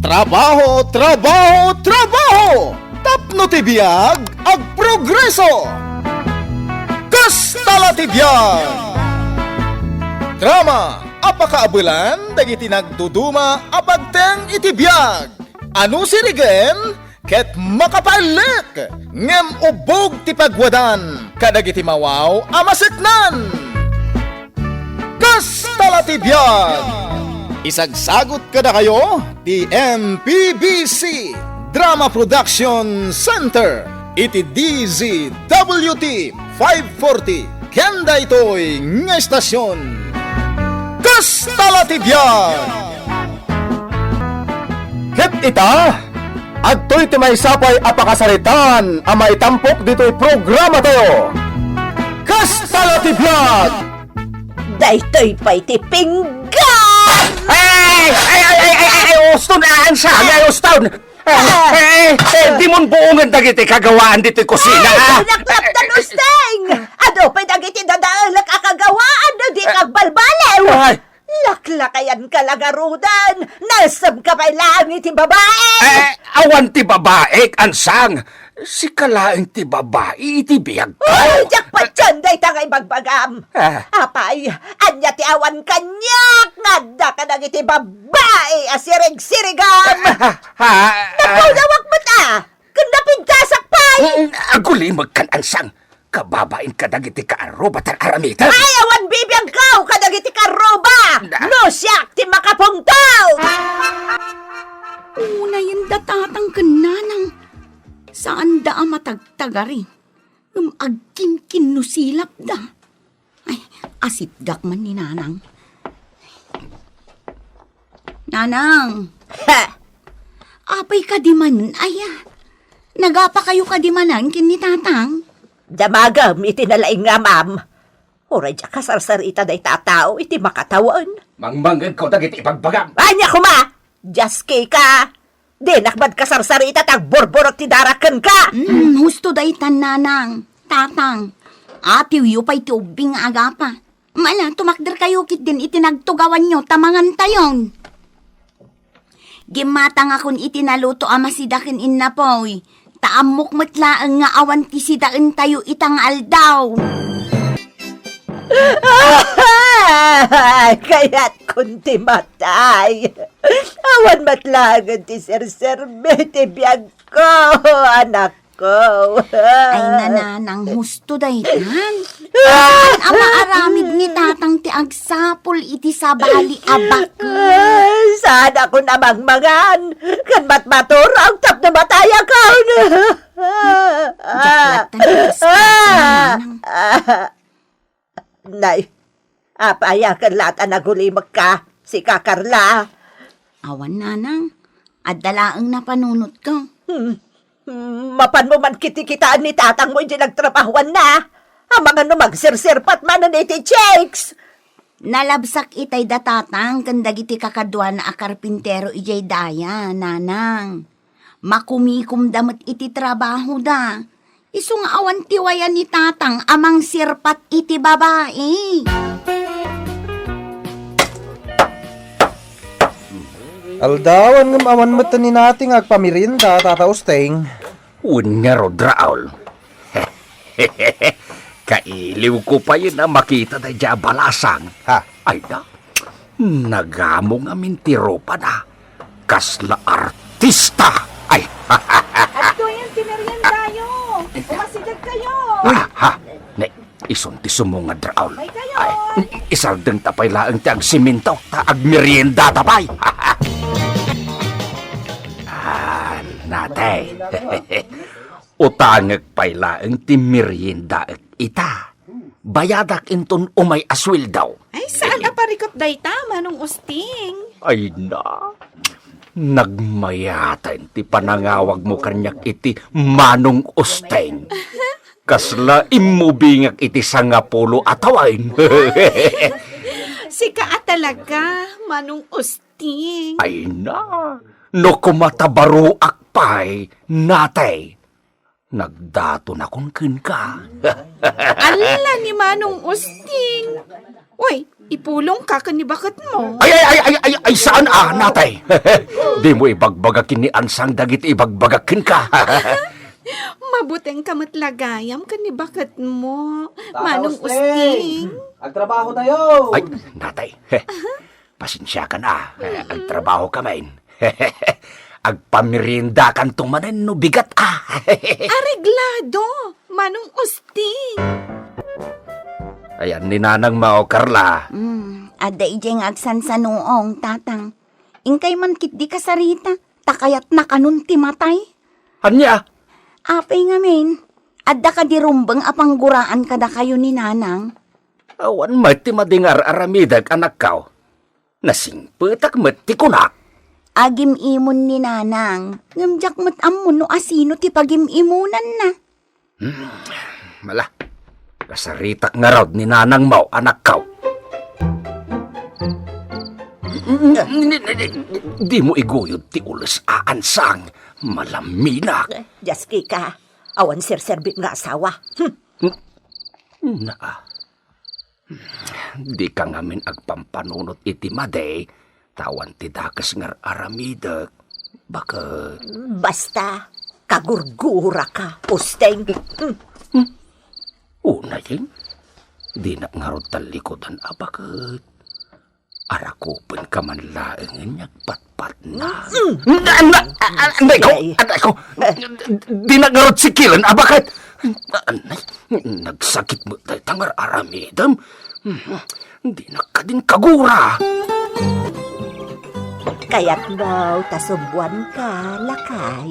Trabaho, trabaho, trabaho! Tapno ti biyag, ag progreso! Kastala ti biyag! Drama, apakaabulan, dagiti nagduduma, apagteng iti biyag! Ano sirigen? Ket makapalik! Ngem ubog ti pagwadan, kadagiti mawaw, amaseknan! Kastala ti biyag! Isagsagot kada kayo, ti MPBC Drama Production Center, iti DZWT 540, kenda ito'y nga estasyon. Kastala ti biyag! Ket ita, adto'y ti may sapay apakasaritan, ang maitampok dito'y programa tayo. Kastala ti biyag! Daytoy pa'y ti pinggan! Uston aan sa uston. Di mon buongan dagiti kagawaan dito'y kusina. Naklaptan usteng! Ado pa'y dagiti dadaalak akagawaan na di kagbalbalew! Laklakayan ka lagarudan! Nasab ka pa'y lang iti babae! Awan ti babae, ansang. Si kalaing ti babae, iti biyag ko. Ay, jakpat dyan, day tangay bagbagam! Apay, anya ti awan kanyak! Ngada ka nang iti babae, asirig-sirigam! Nagpawdawak mo ta! Kanda pintasak pa'y! Aguli magkanansang. Kababain ka dagiti kaaroba tan aramitan. Ay, awan bibiyang kaw ka nagiti karoba! No siyak ti makapungtaw! Una yung datatang kananang saan da matagtagari. Agkim kinusilap da. Ay, asitdak man ni Nanang. Nanang! Ha! Apay ka di man, nagapa kayo ka di manan kin ni Tatang? Damagam iti nalaing nga, ma'am. Oray dya kasarsarita day tatao iti makatawan. Mangmanggag ko dagiti ipagbagam. Anya kuma! Jaski ka! Di nakbad kasarsarita tag borborot ti darakan ka! Husto day tan Nanang. Tatang. Atiw yu pa'y ti ubing agapa. Mala, tumakder kayo kit din itinagtugawan nyo tamangan tayon. Gimatang akon itinaluto amasidakin innapoy. Taamok matlaang nga awan ti sidaan tayo itang aldaw. Kaya't kunti matay. Awan matlagan ti serserbe ti biyag ko, anak ko. Ay nananang husto daytan. Ang maaramid ni Tatang ti agsapol iti sabali abak. Sana ko namangmangan. Kan matmaturang tap na mataya ka. Nay, apaya kan lahat nagulimag ka. Si Kakarla. Awan nanang, adalaang napanunot ko. Mapan mo man kiti-kitaan ni Tatang mo hindi nagtrapahuan na. Ang mga numagsirsirpat man na iti checks. Nalabsak itay datatang kandagiti kakadwa na akarpintero ijay daya, Nanang. Makumikum damat iti trabaho da. Isung awan tiwayan ni Tatang amang sirpat iti babae. Aldawan ng awan mata ni nating agpamirinda, Tata Usteng. Unya Rodraul. Kailiw ko pa yun na makita na dya balasang. Ay na, nagamo nga mintiro pa na. Kasla artista. Ay, Ato yan, tinariyan tayo. Umasidag kayo. isuntiso mo nga Draul. Ay kayo. Ay, isaldeng tapay laang ti agsiminto, ta agmerienda tapay. Natay. Utangag pay laang ti merienda ita. Bayadak inton umay aswil daw. Ay, saan aparikot day tama nung usting? Ay na. Nagmayatan ti panangawag mo kanyak iti Manong Usteng. Kasla imubingak iti sangapulo atawain. Sika talaga, manong usting. Ay na. No kumatabaro akpay, natay. Nagdato na kung kin ka. Ala ni Manong Usting. Uy, ipulong ka bakit mo. Ay, saan natay? Di mo ibagbagakin ni Ansang dagiti ibagbagakin ka. Mabuteng kamat lagayam bakit mo. Manong Usting. Agtrabaho tayo! Ay, natay. Pasensya ka na. Ang trabaho ka main. Agpamirinda kan tumanen no bigat Areglado, Manong Usting. Ayan ni Nanang Mao, Carla. Ada ijeng agsan sa noong, tatang. Ingkay man kit di kasarita, takayat na kanun ti matay. Anya? Apay nga men, ada ka di rumbang apangguraan kada kayo ni Nanang. Awan mati madingar aramidag anak kao. Nasingpetak mati kunak. Agim imon ni Nanang, ngamjak mat amon no asino ti pagim imunan na. Mala, kasaritak nga raw ni Nanang Mao anak kao. Di mo iguyod ti ulos aansang malaminak. Jaski ka, awan sir-serbit nga asawa. Di ka ngamin agpampanunot iti maday. Tawan ti dakas ngar aramidag. Bakit? Basta, kagurgura ka, Usteng. Una yun. Di na nga ron talikodan bakit? Arakupin ka man laeng nagpatpat na. Anday ko! Di na nga ron sikilan bakit? Nagsakit mo tayo tangar aramidam. Di na ka din kagura. Kaya't daw, tasumbuan ka, lakay.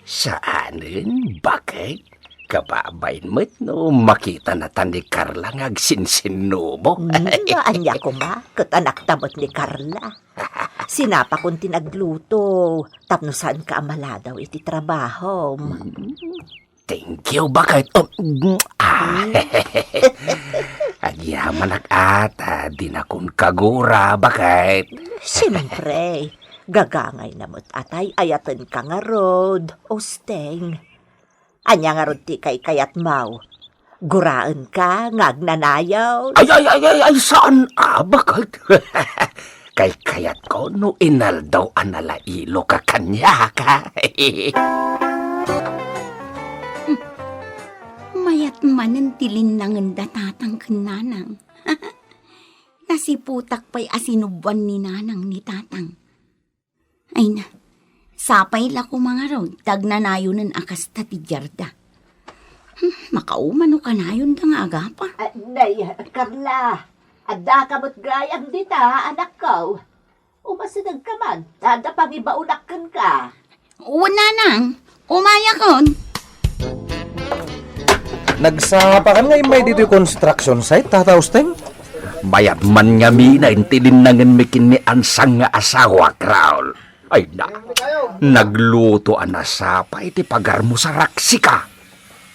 Saanin? Bakit? Kababain mo't no makita na ta ni Carla nga agsinsinno mo. Anya ko ma, katanak tamot ni Carla. Sinapa kong tinagluto, tapnosan ka amala daw iti trabaho. Thank you, bakit? Agyaman ata, di na kun kagura, bakit? Siyempre, gagangay na mo't atay ayatan ka nga rod, Usteng. Anya nga rod ti kay kayat mau. Guraan ka, ngagnanayaw. Ay, saan? Bakit? Kay kayat ko, no inaldaw analailo ka kanya ka. Mayat manen tilin nangan datatang kananang. Nasiputak pa'y asinubuan ni Nanang ni Tatang. Ay na, sapay la ko mga raw, tagnanayonan akas tati Jarda. Makaumano ka na yun da nga agapa. Nay, Carla, ada ka mo't gayang dita, anak ko. Umasinag ka man, tada pang ibaunakan ka. Una nang, umaya kon. Nagsapakan nga may dito yung construction site, Tata Usteng? Mayat man nga mina, intilin nangan mikin ni Ansang nga asawa, Kraul. Ay na, nagluto anasapa iti pagar mo sa raksika.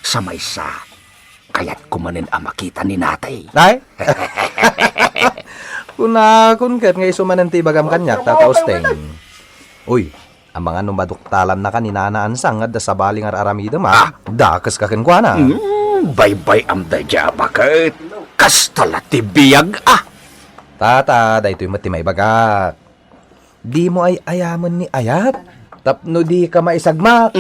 Sa maysa, kaya't kumanin ang makita ni natay. Ay? Kun nga isumanan ti bagam kanyak, Tata Usteng. Uy, ang mga numaduktalan na kanina na ansang at sa baling aramida ma, dakas kakinkwa na. Bye-bye am dadya, bakit? Kastala ti biyag Tata, da ito'y mati may bagat. Di mo ay ayaman ni ayat. Tapno di ka maisagmak.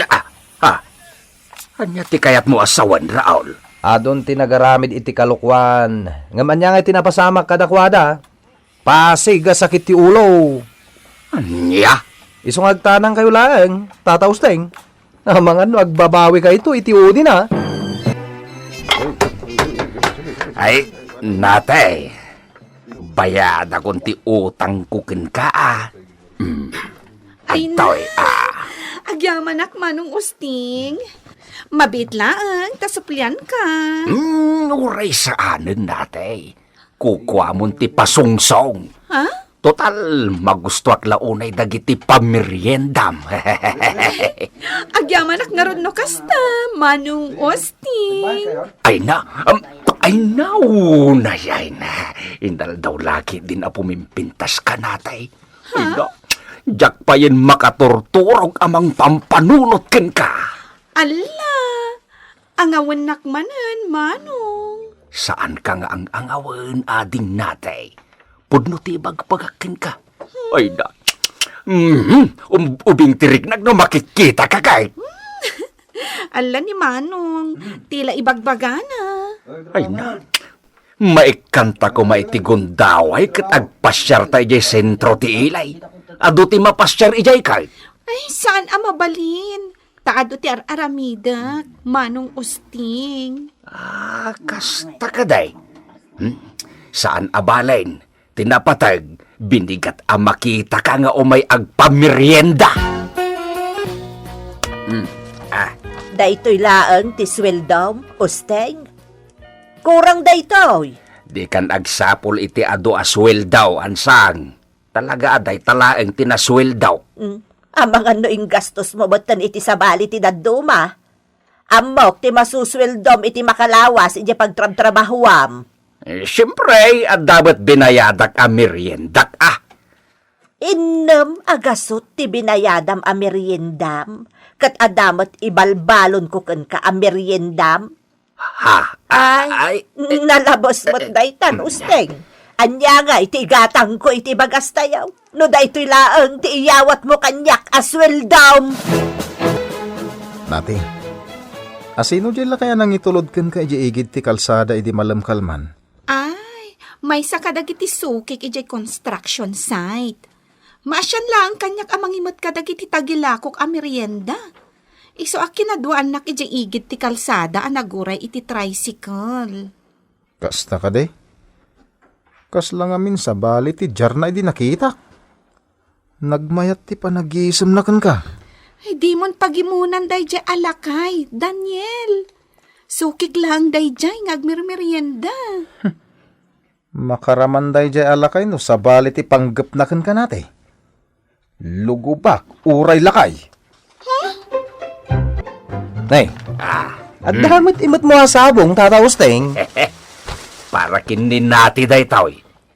Anya ti kayat mo asawan, Raul? Adon tinagaramid iti kalukwan. Ngaman niya nga tinapasamak kadakwada. Pasig sakit ti ulo. Anya? Isong agtanang kayo lang, Tata Usteng. Mga agbabawi ka ito, iti udi na. Ay, natay. Bayad akong ti utang kukin ka Ay na, Toy, agyaman ak Manong Usting. Mabitlaan, tasuplian ka. uray saanin natay. Kukwa mo ti pasungsong. Ha? Total, magusto at launay dagiti pamiriendam. Agyaman ak nga ron no kasta, Manong Usting. Ay na, na yay na. Indal daw laki din na pumimpintas ka natay. Ay na, jak pa yin makaturturog amang pampanunot ken ka. Ala, angawan nakmanan, manong. Saan ka nga ang angawan, ading natay? Pudno ti bagpagakin ka. Ay na. Ubing tiriknag no makikita ka kay. Ala ni manong, tila ibagbagana. Ay na. Maikanta ko maitigundaway kat agpasyar tayo jay sentro ti ilay. Ado ti mapasyar ijay kay. Ay, saan ang mabalin? Taado ti aramida, manong usting. Kasta ka day. Saan abalain? Tinapatag, binigat ang makita ka nga umay agpamerienda. Daytoy laang ti sweldom, usteng. Kurang daytoy. Di kan agsapol iti ado aswel daw, ansang. Talaga aday talaeng tinaswel daw. Amang ano ing gastos mo batan iti sabali ti daduma. Amok ti masusweldom iti makalawas iti pagtrabahuam. Siyempre, dapat binayadak ang meriendak Innem agasot ti binayadam a meriendam. Kat adamat ibalbalon ko ken ka a meriendam. Ay, nalabos mo't daytan, usteng. Anya nga, iti gatang ko iti bagastayaw. No daytoy laang ti iyawat mo kanyak asweldam. Nati, asino dyan la kaya nang itulod kan ka igid ti kalsada iti malamkalman? Ay, may sakadagiti sukik ijay construction site. Maasyan lang kanyak amang imot kadagiti tagilakok a merienda. Iso a kinaduan nak ijay igid ti kalsada a naguray iti tricycle. Kasta ka de? Kas lang amin sa bali ti jar na idi nakita. Nagmayat ti panag-iisam na kan ka. Ay, di mon pagimunan day jay alakay, Daniel. Sukik lang day jay ngagmirmerienda. Makaramanday jay alakay no sa bali ti panggap na kan ka nate. Lugubak, uray lakay. Nay, at damit imot mo asabong, Tata Usteng. Para kinin nati day tao.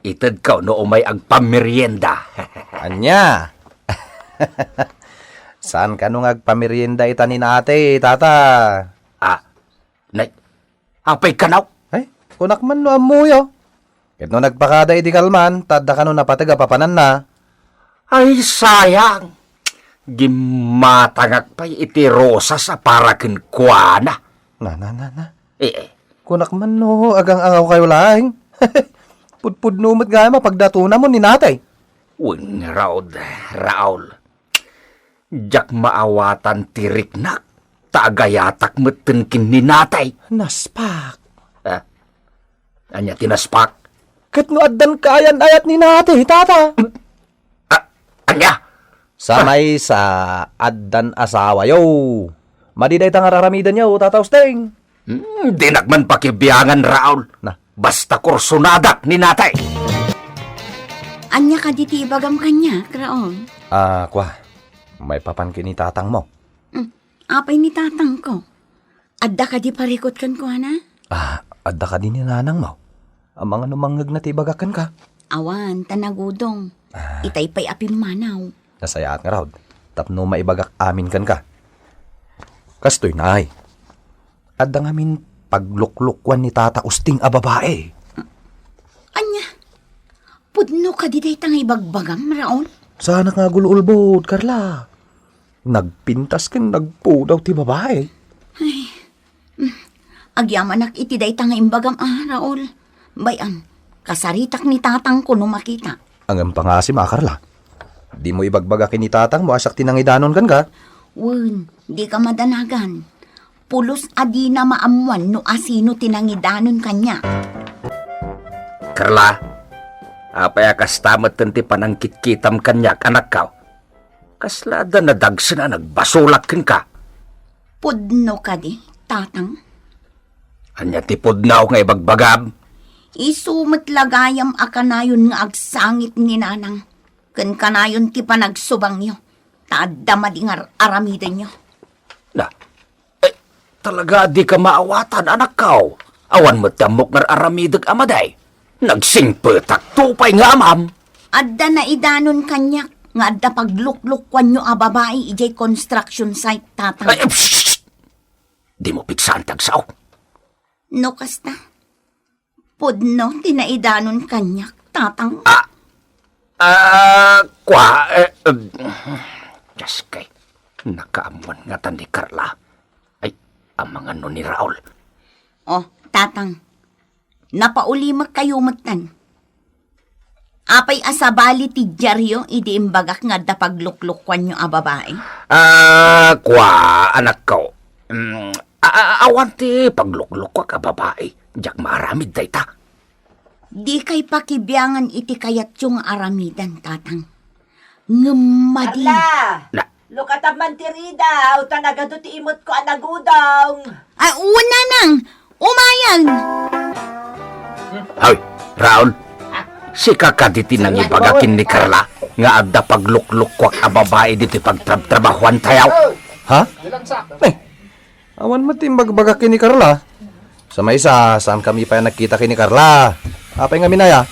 Itad ka no umay ang pamerienda. Anya. Saan ka nung agpamerienda itanin ate, Tata? Apay ka naw? Ay, kunak man no amuyo. Ket no nagpakada iti kalman, tadda ka no napataga papanan na. Ay, sayang. Gimatangak pa iti rosas para kinkwana. Na. Eh, Kunak man no, agang angaw kayo lang. Pudpud numot nga mapagdatuna mo ni natay. Wing Raul. Jak maawatan tiriknak. Taagayatak meten kininatay. Naspak. Anya tinaspak. Ket no addan kayan ayat ni natay, Tata. Anya? Samay sa addan asawa yo. Madiday tang araramidan yo, Tata Usteng. Di nagman pakibiyangan, Raul. Na. Basta kursunadak ni natay. Anya ka diti ibagam kanya, Kraon. Kwa. May papankin ni tatang mo. Apay ni tatang ko. Adda ka di parikot kan ko, ana? Adda ka din ni nanang mo. Ang mga numangag na tibagakan ka. Awan, tanagudong. Itay pa'y apim manaw. Nasayaat nga raw. Tapno maibagak amin kan ka. Kastoy nay. Adda nga min pagluklukwan ni Tata Usting a babae. Anya, pudno ka di day tang ibagbagam, Raon? Sana nga gululbod, Carla. Nagpintas ken nagpudaw ti babae. Agyamanak iti day tang imbagam, Raol. Bayan, kasaritak ni tatang ko no makita. Ang pangasi Carla. Di mo ibagbagakin ni tatang mo asak tinangidanon kan ka. Wen, di ka madanagan. Pulos adi na maamuan no asino tinangidanon kanya. Karla, apay akastamat tanti panangkit-kitam kanyak anak ka. Kaslada na dagsa na nagbasulak ka. Pudno ka di, tatang. Anya tipod na nga ibagbagam. Isumat lagayam akanayon nga agsangit ni nanang. Ken kanayon ti panagsubang nyo. Taadda madingar aramidan nyo. Na, talaga di ka maawatan anak ka. Awan mo tamok nga aramidag amaday. Nagsingpetak tupay nga amam. Adda na idanon kanyak. Nga adda pagluklukwan nyo a babae ijay construction site tatang. Ay, psst! Di mo piksaan tagsaw. No kasta. Pudno, tinaidanon kanyak, tatang. Diyos kay, nakaamuan nga tan ni Carla. Ay, ang mga no ni Raul. Oh, tatang. Napaulimak kayo matan. Apay asabali ti dyaryo, idi imbagak nga da pagluklukwan nyo a babae. Anak ko. Awan ti paglukluk ka babae. Diyak maramid day ta. Di kay pakibiyangan iti kayat yung aramidan, tatang. Ngamadi. Ala! Na, Lukatab man ti Rida, o tanaga do ti imot ko anagudong. Ay, una nang! Umayan! Hoy, Raul. Si kakaditi nang ibagakin ni Carla. Nga adda paglukluk a babae dito pagtrabahuan tayaw. Ha? Awan mo timbag-baga kini Carla. Sa may isa, saan kami pa nakita kini Carla? Apay nga minaya?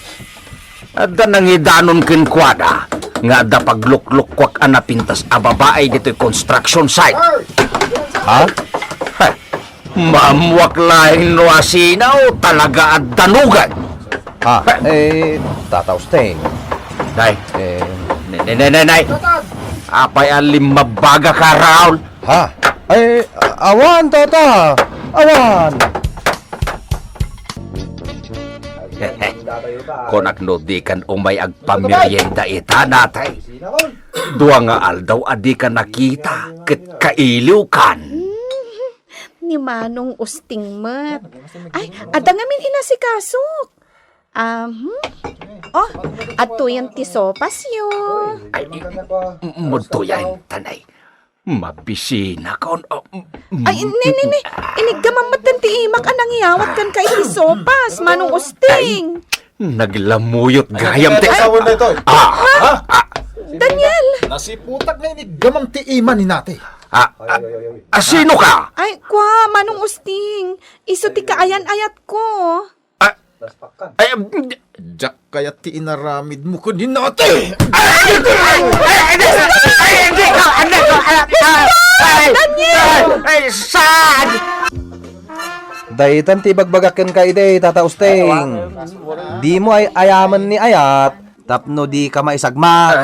Adda nang idanon kin kwada. Nga adda paglukluk anapintas a babae dito construction site. Ha? Mamwak lain no asinaw talaga at danugan. Tataw Steng. Day, Eh, nay. Apay alim mabaga ka, Raul. ha? Awan, tata! Awan! Konak no di kan umay agpamiryenda ita natay. Dua nga aldaw adi ka nakita, ket kailiw kan. Ni Manong Usting mat. Ay, ada ngamin inasikasok. Oh, ato yung tisopas yun. Ay, muto yan, tanay. Mabisina kon. Ay, nini. Iniggamamatan ti imak anang iyawat kan kay tisopas, Manong Usting. Naglamuyot gayam te. na ito. Daniel! Nasiputak na inig gamang tiiman ni nate. Sino ka? Ay, kwa, Manong Usting. Iso ti kaayan-ayat ko. Ay, Jack kaya ti inaramid mo ko ni nate. Ay, saan? Daitan ti bagbagakin ka ide, tata Usteng. Di mo ay ayaman ni ayat, tapno di ka maisagma.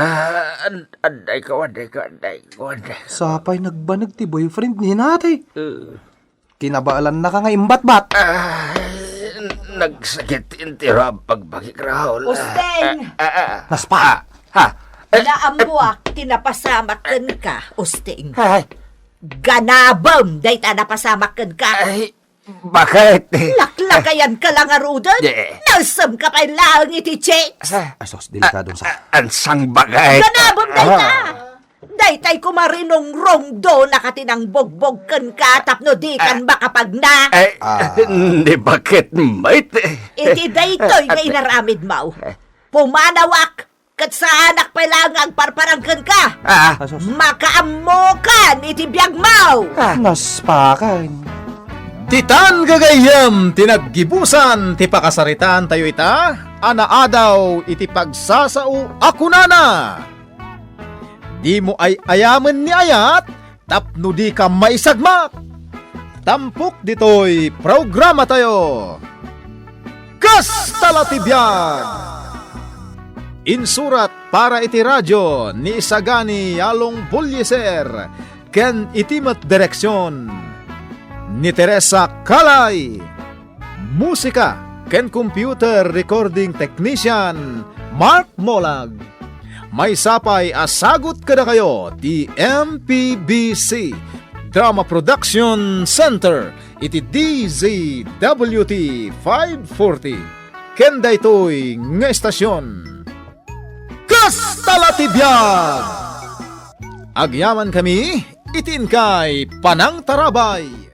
Anday ko. Sapay nagbanag ti boyfriend ni nate. Kinabaalan na ka nga imbat-bat. Nagsakit intiro ang pagbagik, Raul. Usteng! Naspa. Naambuak, tinapasamakan ka, Usteng. Ay, Ganabam, day ta napasamakan ka. bakit? Laklakayan ka lang arudan. Yeah. Nasam ka pa lang iti Che. Asos, delikadong sa... Ansang bagay. Ganabam, day ta. Day tay kumarinong rongdo nakatinang bogbogkan ka tapno di kan makapag na. Ay, hindi bakit, mate? Iti daytoy nga inaramid mo. Pumanawak, kat sa anak pa lang ang parparangkan ka. Asos. Makaamokan iti biyag mo. Naspakan. Titan gagayam, tinaggibusan, ti pakasaritan tayo ita, anaadaw iti pagsasao ako nana. Di mo ay ayaman ni ayat, tapno di ka maisagmak. Tampok dito'y programa tayo. Kastalatibyan! Insurat para iti radyo ni Isagani Yalong Bulyeser, ken itimat direksyon ni Teresa Kalay. Musika ken computer recording technician Mark Molag. May sapay asagot kada kayo ti MPBC Drama Production Center iti DZWT 540 ken daytoy nga estasyon Kastalatibyan. Agyaman kami itin kay Panang Tarabay.